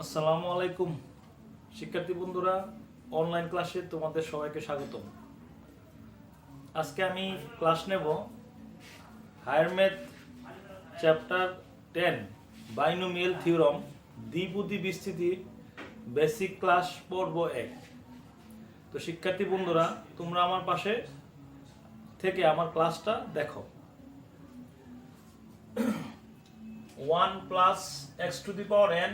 আসসালামু আলাইকুম শিক্ষার্থী বন্ধুরা, অনলাইন ক্লাসে তোমাদের সবাইকে স্বাগতম। আজকে আমি ক্লাস নেব higher math chapter 10 binomial theorem দ্বিপদী বিস্তৃতির বেসিক ক্লাস পর্ব 1। তো শিক্ষার্থী বন্ধুরা, তোমরা আমার পাশে থেকে আমার ক্লাসটা দেখো। 1 plus x to the power n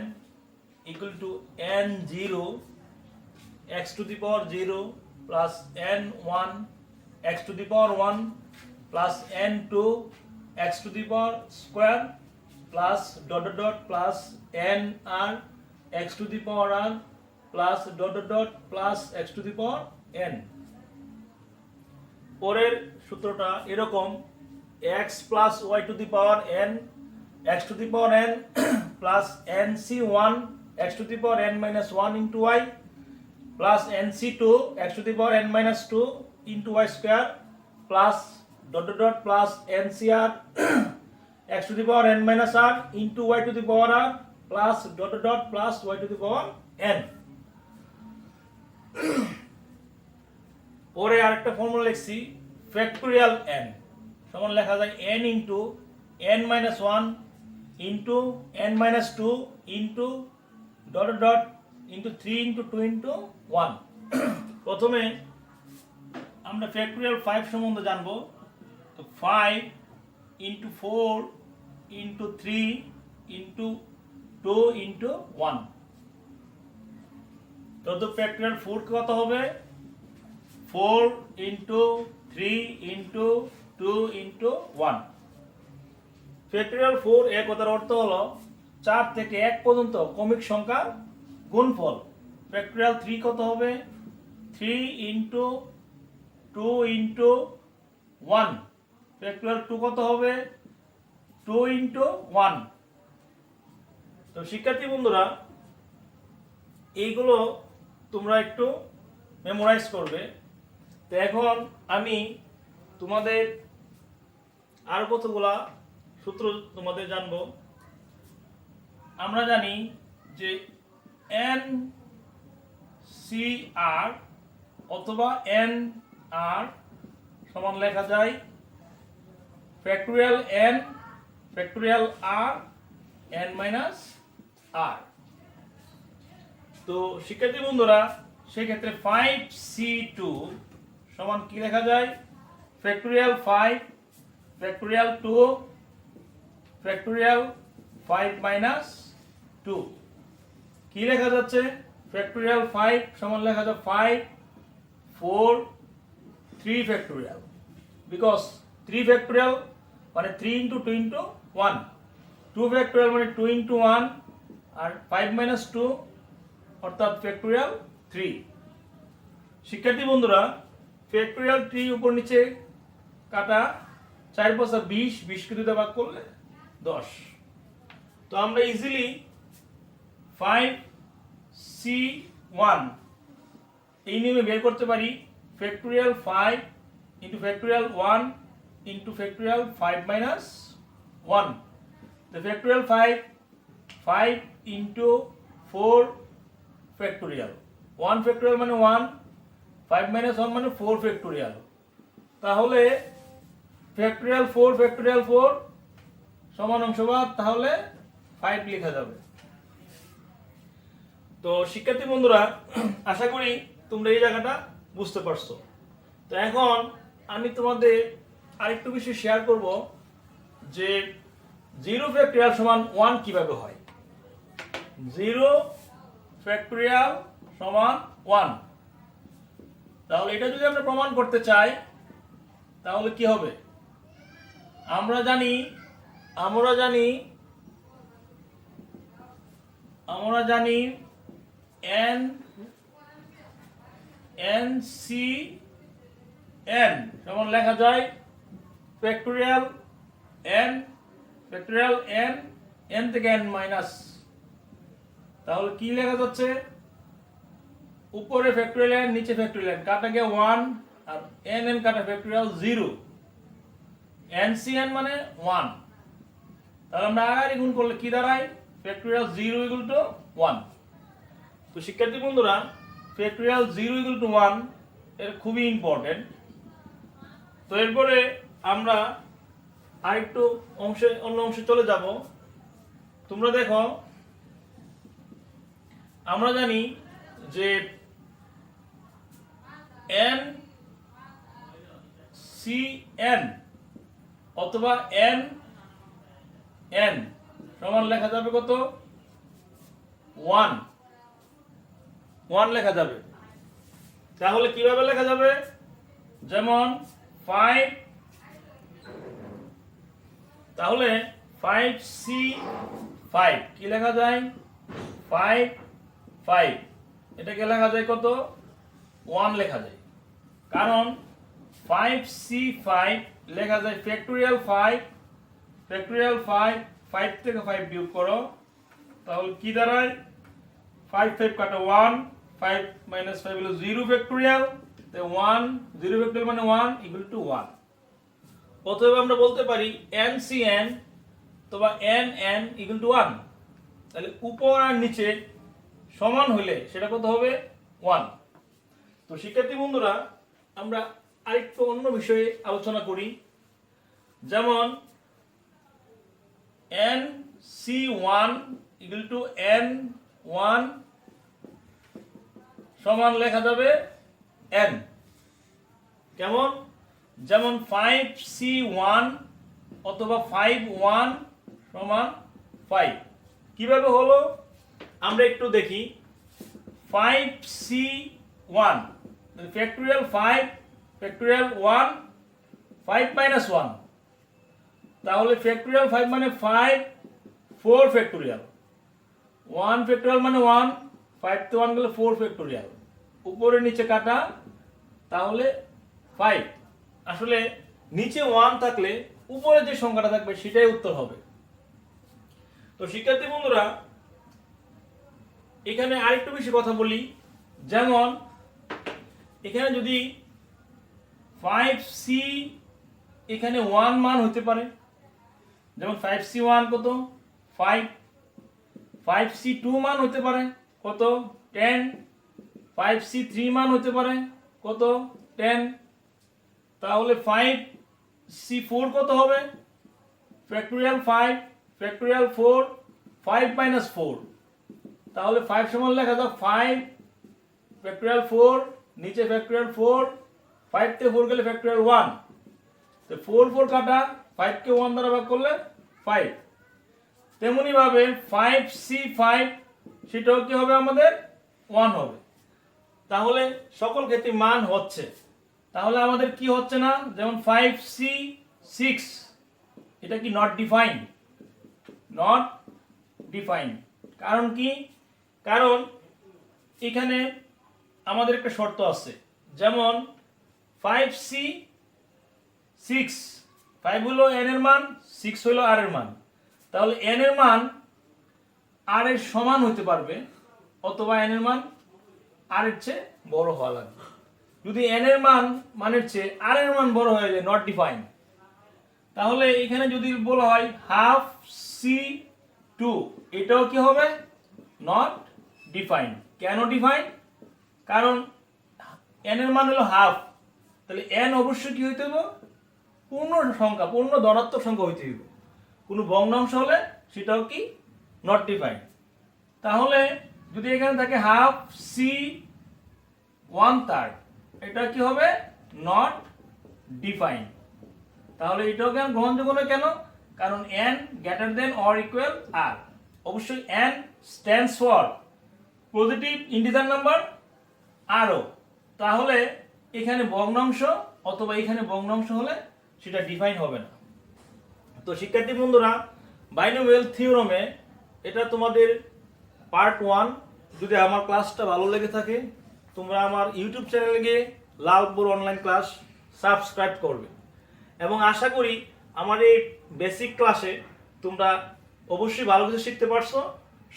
equal to n0 x to the power 0 plus n1 x to the power 1 plus n2 x to the power square plus dot dot dot plus nr x to the power r plus dot dot dot plus x to the power n। পরের সূত্রটা এরকম: x plus y to the power n x to the power n plus nc1 x to the power n minus 1 into y plus nc2 x to the power n minus 2 into y square plus dot dot dot plus ncr x to the power n minus r into y to the power r plus dot dot dot plus y to the power n। পরে আরেকটা formula লিখছি, factorial n সমান লেখা যায় n into n minus 1 into n minus 2 into dot dot dot into 3 into 2 into 1। প্রথমে আমরা factorial 5 সম্বন্ধে জানবো। তো 5 into 4 into 3 into 2 into 1। তো ফ্যাক্টোরিয়াল 4 কত হবে? 4 into 3 into 2 into 1। ফ্যাক্টোরিয়াল 4 এর কথার অর্থ হলো 4 থেকে 1 পর্যন্ত ক্রমিক সংখ্যার গুণফল। ফ্যাক্টোরিয়াল 3 কত হবে? 3 into 2 into 1। ফ্যাক্টোরিয়াল 2 কত হবে? 2 into 1। তো শিক্ষার্থী বন্ধুরা, এইগুলো তোমরা একটু মেমোরাইজ করবে। তো এখন আমি তোমাদের আর কতগুলা সূত্র তোমাদের জানবো। আমরা জানি যে এন সি আর অথবা এন আর সমান লেখা যায় ফ্যাক্টোরিয়াল এন ফ্যাক্টোরিয়াল আর এন মাইনাস আর। তো শিক্ষার্থী বন্ধুরা, সেক্ষেত্রে 5c2 সমান কি লেখা যায়? Factorial 5 factorial 2 factorial 5 minus 2। কি লেখা যাচ্ছে? ফ্যাক্টোরিয়াল 5 সমান লেখা যায় 5 4 3 ফ্যাক্টোরিয়াল, বিকজ 3 ফ্যাক্টোরিয়াল মানে 3 into 2 into 1, 2 ফ্যাক্টোরিয়াল মানে 2 into 1 আর 5 minus 2 অর্থাৎ ফ্যাক্টোরিয়াল 3। শিক্ষার্থী বন্ধুরা, ফ্যাক্টোরিয়াল 3 উপর নিচে কাটা 4 5 20, 20 কে 2 দিয়ে ভাগ করলে 10। তো আমরা ইজিলি 5c1 এই নিয়মে বের করতে পারি factorial 5 into factorial 1 into factorial 5 minus 1। তো ফ্যাক্টোরিয়াল 5 into 4 ফ্যাক্টোরিয়াল 1 ফ্যাক্টোরিয়াল মানে 1, 5 minus 1 মানে 4 ফ্যাক্টোরিয়াল। তাহলে ফ্যাক্টোরিয়াল 4 ফ্যাক্টোরিয়াল 4 সমান অংশবাদ, তাহলে 5 লেখা যাবে। তো শিক্ষার্থী বন্ধুরা, আশা করি তোমরা এই জায়গাটা বুঝতে পারছো। তো এখন আমি তোমাদের আরেকটু বিষয় শেয়ার করব যে 0 ফ্যাক্টোরিয়াল সমান 1 কিভাবে হয়। 0 ফ্যাক্টোরিয়াল সমান 1, তাহলে এটা যদি আমরা প্রমাণ করতে চাই তাহলে কি হবে? আমরা জানি n সমান লেখা যায় ফ্যাক্টোরিয়াল n ফ্যাক্টোরিয়াল n থেকে n মাইনাস। তাহলে কি লেখা যাচ্ছে? উপরে ফ্যাক্টোরিয়াল n নিচে ফ্যাক্টোরিয়াল n, কাটা গিয়ে 1 আর n কাটা ফ্যাক্টোরিয়াল 0, ncn মানে 1। তাহলে আমরা আগারি গুণ করলে কি দাঁড়ায়? Factorial 0 equal to 1। তো শিক্ষার্থী বন্ধুরা ফ্যাক্টোরিয়াল 0 ইকুয়াল টু 1 এর খুবই ইম্পর্টেন্ট। তো এরপরে আমরা আরেকটু অন্য অংশে চলে যাব। তোমরা দেখো, আমরা জানি যে n c n অথবা n n সমান লেখা যাবে কত? 1 1 লেখা যাবে। তাহলে কিভাবে লেখা যাবে? যেমন 5, তাহলে 5c5 কি লেখা যায়? 5 5 এটাকে লেখা যায় কত? 1 লেখা যায়। কারণ 5c5 লেখা যায় ফ্যাক্টোরিয়াল 5 ফ্যাক্টোরিয়াল 5 5 থেকে 5 বিয়োগ করো, তাহলে কি দাঁড়ায়? 5 5 কাটা 1, 5 - 5 হলো 0 ফ্যাক্টোরিয়াল, তাই 1 0 ফ্যাক্টোরিয়াল মানে 1 ইকুয়াল টু 1। অতএব আমরা বলতে পারি ncn অথবা nn ইকুয়াল টু 1। তাহলে উপর আর নিচে সমান হলে সেটা কত হবে? 1। তো শিক্ষার্থী বন্ধুরা আমরা আরেকটু অন্য বিষয়ে আলোচনা করি। যেমন nc1 ইকুয়াল টু n1 সমান লেখা যাবে n। কেমন? যেমন 5c1 অথবা 5 1 সমান 5। কিভাবে হলো আমরা একটু দেখি। 5c1 ফ্যাক্টোরিয়াল 5 ফ্যাক্টোরিয়াল 1 5 - 1, তাহলে ফ্যাক্টোরিয়াল 5 মানে 5 4 ফ্যাক্টোরিয়াল, 1 ফ্যাক্টোরিয়াল মানে 1, 5 তে 1 গেলে 4 ফ্যাক্টোরিয়াল, উপরে নিচে কাটা, তাহলে 5। আসলে নিচে 1 থাকলে উপরে যে সংখ্যাটা থাকবে সেটাই উত্তর হবে। তো শিক্ষার্থী বন্ধুরা এখানে আরেকটু বেশি কথা বলি। যেমন এখানে যদি 5c এখানে 1 মান হতে পারে, যেমন 5c1 কত? 5। 5c2 মান হতে পারে কত? 10। 5c3 মান হতে পারে কত? 10। তাহলে 5c4 কত হবে? ফ্যাক্টোরিয়াল 5 ফ্যাক্টোরিয়াল 4 5 - 4, তাহলে 5 সমান লেখা যাবে 5 ফ্যাক্টোরিয়াল 4 নিচে ফ্যাক্টোরিয়াল 4, 5 তে 4 গেলে ফ্যাক্টোরিয়াল 1, তো 4 4 কাটা, 5 কে 1 দ্বারা ভাগ করলে 5। তেমনি ভাবে 5c5 সেটাও কি হবে? আমাদের 1 হবে। তাহলে সকল ক্ষেত্রে মান হচ্ছে, তাহলে আমাদের কি হচ্ছে না? যেমন 5c6 এটা কি নট ডিফাইন? Not define. কারণ কি? কারণ এখানে আমাদের একটা শর্ত আছে। যেমন 5c6 5 হলো n এর মান, 6 হলো r এর মান, তাহলে n এর মান r এর সমান হতে পারবে অথবা n এর মান r এর চেয়ে বড় হওয়া লাগবে। যদি n এর মান মানের চেয়ে r এর মান বড় হয়ে যায়, নট ডিফাইন। তাহলে এখানে যদি বলা হয় হাফ c2 এটাও কি হবে? Not define. কেন ডিফাইন? কারণ n এর মান হলো হাফ, তাহলে n অবশ্যই কি হইতে হবে? পূর্ণ সংখ্যা, পূর্ণ ধনাত্মক সংখ্যা হইতে হবে। কোনো ভগ্নাংশ হলে সেটাও কি? Not define. তাহলে যদি এখানে থাকে হাফ c1/3 এটা কি হবে? Not define. তাহলে এটাও কেন গ্রহণযোগ্য নয়? কেন? কারণ n greater than or equal r। অবশ্যই n stands for positive integer number আরও। তাহলে এখানে ভগ্নাংশ অথবা এখানে ভগ্নাংশ হলে সেটা ডিফাইন হবে না। তো শিক্ষার্থী বন্ধুরা বাইনোমিয়াল থিওরামে এটা তোমাদের পার্ট 1। যদি আমার ক্লাসটা ভালো লেগে থাকে তোমরা আমার ইউটিউব চ্যানেলে গিয়ে লাল বোর্ড অনলাইন ক্লাস সাবস্ক্রাইব করবে, এবং আশা করি আমার এই বেসিক ক্লাসে তোমরা অবশ্যই ভালো কিছু শিখতে পারছো।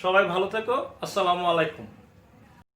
সবাই ভালো থেকো। আসসালামু আলাইকুম।